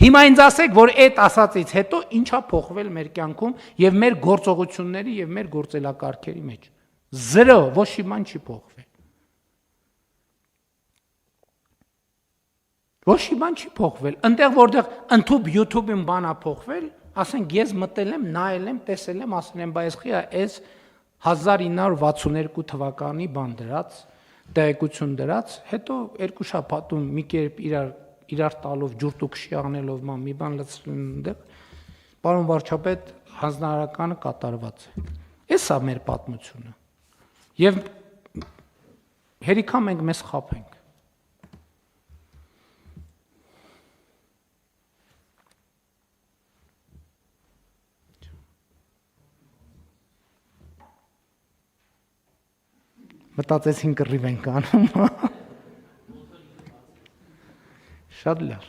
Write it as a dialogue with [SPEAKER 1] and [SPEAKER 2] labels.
[SPEAKER 1] Հիմա ինձ ասեք, որ այդ ասածից հետո ինչա փոխվել մեր կյանքում եւ մեր գործողությունների եւ մեր գործելակարգերի մեջ։ 0, ոչ մի բան չի փոխվել։ Ոչ մի բան չի փոխվել։ Այնտեղ որտեղ ընդհանուր YouTube-ին բան ա փոխվել, ասենք ես մտել եմ, նայել եմ, տեսել եմ, ասել եմ, բայց խի այս 1962 թվականի բան դրած, տեղեկություն դրած, հետո երկու շաբաթում մի կերպ իրար տալով ջուրտուկշի անելով մի բան լցնում այնտեղ, պարոն վարչապետ, հանձնարարականը կատարված է։ Էս է մեր պատմությունը։ Եվ հերիքա մենք մեզ խաբենք։ Մտածեցին կռիվ ենք անում։ Շատ լավ։